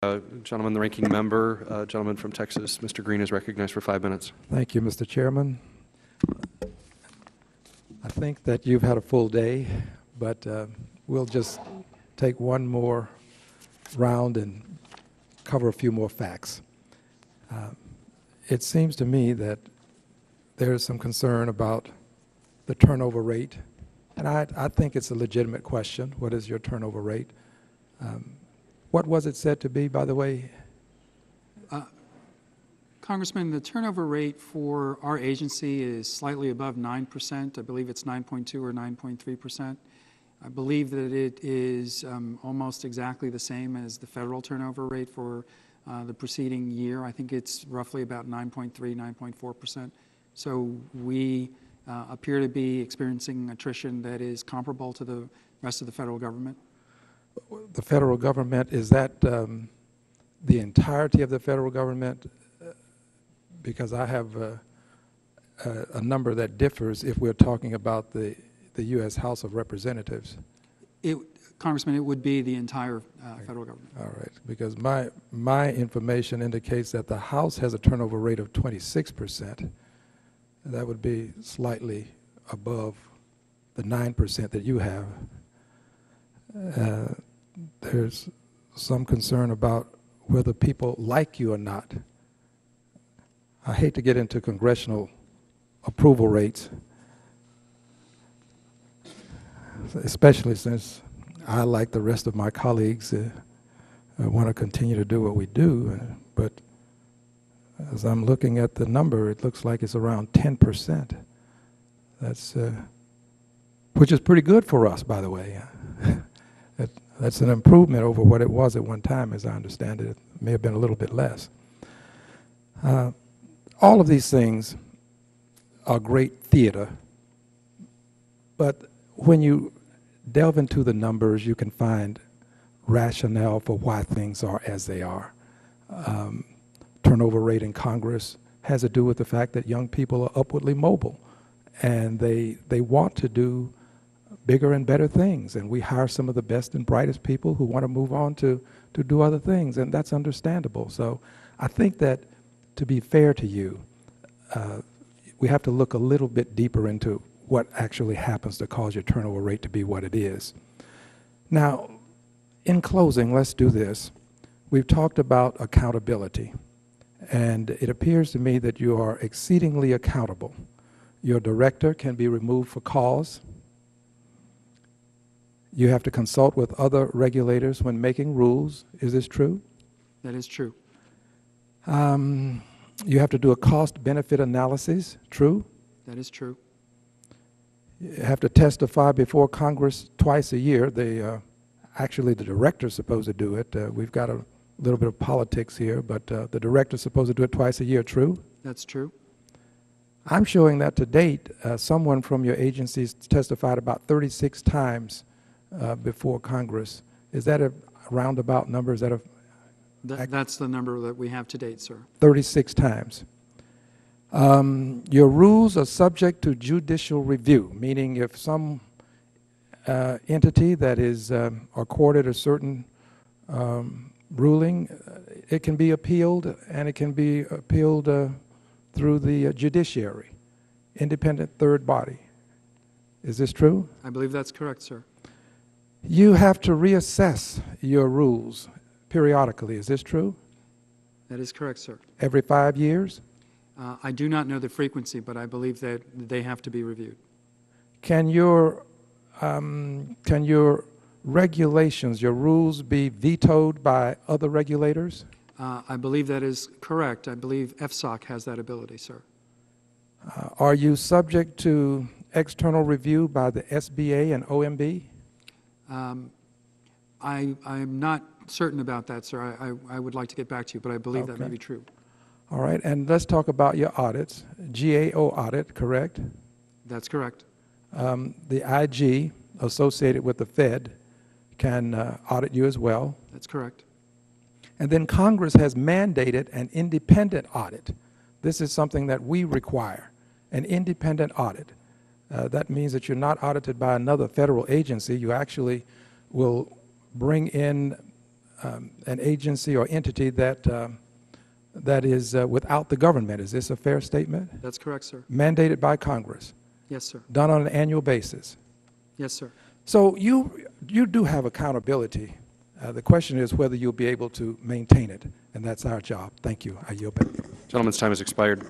Gentleman, the ranking member, gentleman from Texas, Mr. Green is recognized for 5 minutes. Thank you, Mr. Chairman. I think that you've had a full day, but we'll just take one more round and cover a few more facts. It seems to me that there is some concern about the turnover rate, and I think it's a legitimate question. What is your turnover rate? What was it said to be, by the way? Congressman, the turnover rate for our agency is slightly above 9%. I believe it's 9.2 or 9.3%. I believe that it is almost exactly the same as the federal turnover rate for the preceding year. I think it's roughly about 9.3, 9.4%. So we appear to be experiencing attrition that is comparable to the rest of the federal government. The federal government, is that the entirety of the federal government? Because I have a number that differs if we're talking about the U.S. House of Representatives. Congressman, it would be the entire federal government. All right, because my information indicates that the House has a turnover rate of 26%. That would be slightly above the 9% that you have. There's some concern about whether people like you or not. I hate to get into congressional approval rates, especially since I, like the rest of my colleagues, want to continue to do what we do. But as I'm looking at the number, it looks like it's around 10%. That's which is pretty good for us, by the way. That's an improvement over what it was at one time, as I understand it. It may have been a little bit less. All of these things are great theater, but when you delve into the numbers, you can find rationale for why things are as they are. Turnover rate in Congress has to do with the fact that young people are upwardly mobile, and they want to do bigger and better things, and we hire some of the best and brightest people who want to move on to do other things, and that's understandable. So I think that, to be fair to you, we have to look a little bit deeper into what actually happens to cause your turnover rate to be what it is. Now, in closing, let's do this. We've talked about accountability, and it appears to me that you are exceedingly accountable. Your director can be removed for cause. You have to consult with other regulators when making rules. Is this true? That is true. You have to do a cost-benefit analysis. True? That is true. You have to testify before Congress twice a year. Actually, the director's supposed to do it. We've got a little bit of politics here, but the director's supposed to do it twice a year. True? That's true. I'm showing that to date, someone from your agencies testified about 36 times before Congress. Is that a roundabout number? Is that That's the number that we have to date, sir. 36 times. Your rules are subject to judicial review, meaning if some entity that is accorded a certain ruling, it can be appealed, and it can be appealed through the judiciary, independent third body. Is this true? I believe that's correct, sir. You have to reassess your rules periodically. Is this true? That is correct, sir. Every 5 years? I do not know the frequency, but I believe that they have to be reviewed. Can your regulations, your rules, be vetoed by other regulators? I believe that is correct. I believe FSOC has that ability, sir. Are you subject to external review by the SBA and OMB? I'm not certain about that, sir. I would like to get back to you, but I believe that may be true. All right, and let's talk about your audits. GAO audit, correct? That's correct. The IG associated with the Fed can audit you as well. That's correct. And then Congress has mandated an independent audit. This is something that we require, an independent audit. That means that you're not audited by another federal agency. You actually will bring in an agency or entity that, that is without the government. Is this a fair statement? That's correct, sir. Mandated by Congress, Yes, sir. done on an annual basis. Yes, sir. So you do have accountability. The question is whether you'll be able to maintain it, and that's our job. Thank you. I yield back. Gentleman's time has expired.